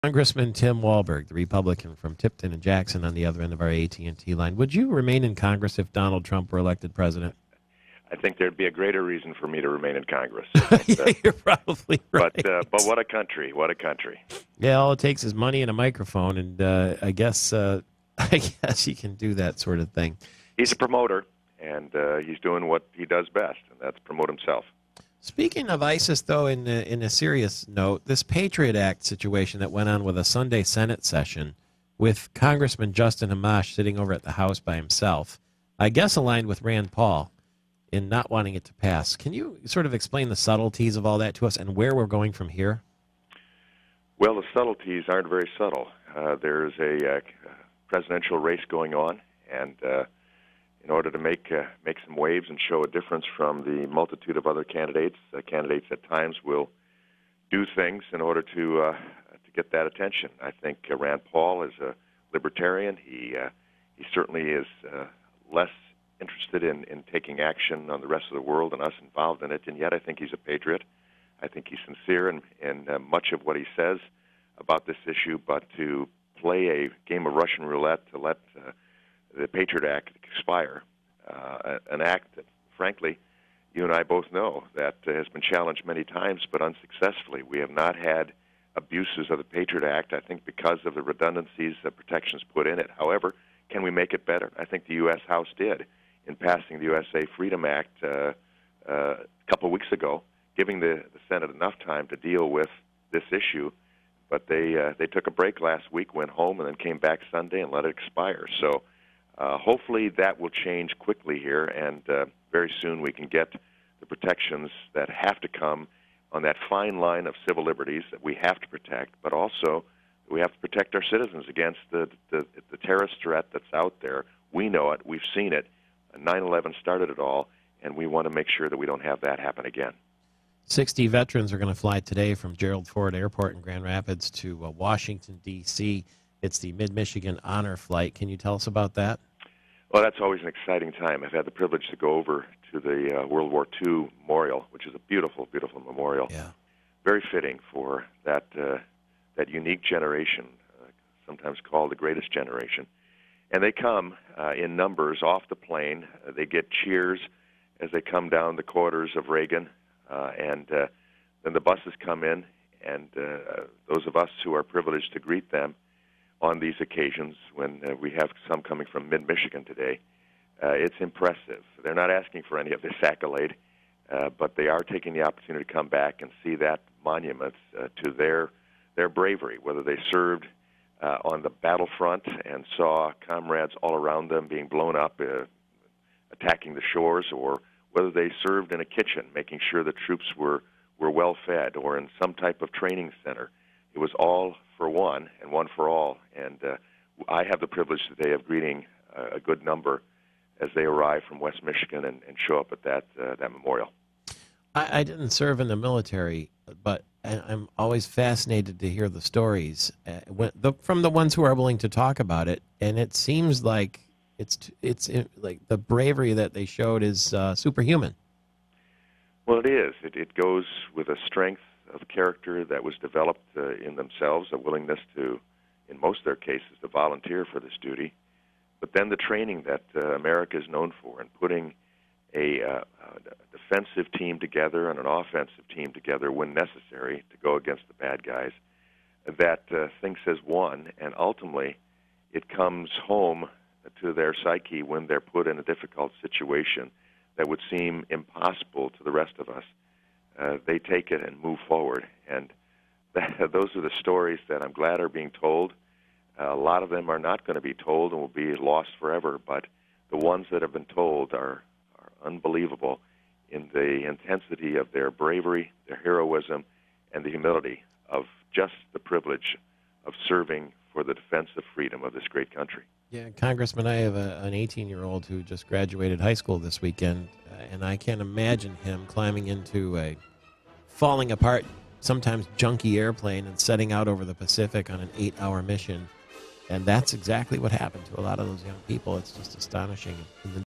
Congressman Tim Walberg, the Republican from Tipton and Jackson on the other end of our AT&T line. Would you remain in Congress if Donald Trump were elected president? I think there'd be a greater reason for me to remain in Congress. Yeah, you're probably right. But what a country! What a country! Yeah, all it takes is money and a microphone, and I guess he can do that sort of thing. He's a promoter, and he's doing what he does best, and that's promote himself. Speaking of ISIS, though, in a serious note, this Patriot Act situation that went on with a Sunday Senate session with Congressman Justin Amash sitting over at the House by himself, I guess aligned with Rand Paul in not wanting it to pass. Can you sort of explain the subtleties of all that to us and where we're going from here? Well, the subtleties aren't very subtle. There's a presidential race going on, and in order to make some waves and show a difference from the multitude of other candidates, candidates at times will do things in order to get that attention. I think Rand Paul is a libertarian. He certainly is less interested in taking action on the rest of the world and us involved in it, and yet I think he's a patriot. I think he's sincere in much of what he says about this issue, but to play a game of Russian roulette to let the Patriot Act expire, an act that, frankly, you and I both know that has been challenged many times, but unsuccessfully. We have not had abuses of the Patriot Act, I think, because of the redundancies that protections put in it. However, can we make it better? I think the U.S. House did in passing the USA Freedom Act a couple of weeks ago, giving the Senate enough time to deal with this issue. But they took a break last week, went home, and then came back Sunday and let it expire. So hopefully that will change quickly here, and very soon we can get the protections that have to come on that fine line of civil liberties that we have to protect, but also we have to protect our citizens against the terrorist threat that's out there. We know it. We've seen it. 9/11 started it all, and we want to make sure that we don't have that happen again. 60 veterans are going to fly today from Gerald Ford Airport in Grand Rapids to Washington, D.C. It's the Mid-Michigan Honor Flight. Can you tell us about that? Well, that's always an exciting time. I've had the privilege to go over to the World War II Memorial, which is a beautiful, beautiful memorial. Yeah. Very fitting for that unique generation, sometimes called the greatest generation. And they come in numbers off the plane. They get cheers as they come down the corridors of Reagan, and then the buses come in, and those of us who are privileged to greet them on these occasions, when we have some coming from mid-Michigan today, it's impressive. They're not asking for any of this accolade, but they are taking the opportunity to come back and see that monument to their bravery, whether they served on the battlefront and saw comrades all around them being blown up, attacking the shores, or whether they served in a kitchen, making sure the troops were well fed, or in some type of training center. It was all for one and one for all, and I have the privilege today of greeting a good number as they arrive from West Michigan and show up at that memorial. I didn't serve in the military, but I'm always fascinated to hear the stories from the ones who are willing to talk about it, and it seems like it's like the bravery that they showed is superhuman. Well, it is. It goes with a strength of character that was developed in themselves, a willingness to, in most of their cases, to volunteer for this duty, but then the training that America is known for, and putting a defensive team together and an offensive team together when necessary to go against the bad guys, that thinks as one, and ultimately it comes home to their psyche when they're put in a difficult situation that would seem impossible to the rest of us. They take it and move forward, and those are the stories that I'm glad are being told. A lot of them are not going to be told and will be lost forever, but the ones that have been told are unbelievable in the intensity of their bravery, their heroism, and the humility of just the privilege of serving for the defense of freedom of this great country. Yeah, Congressman, I have an 18-year-old who just graduated high school this weekend, and I can't imagine him climbing into a falling apart, sometimes junky airplane and setting out over the Pacific on an 8-hour mission. And that's exactly what happened to a lot of those young people. It's just astonishing.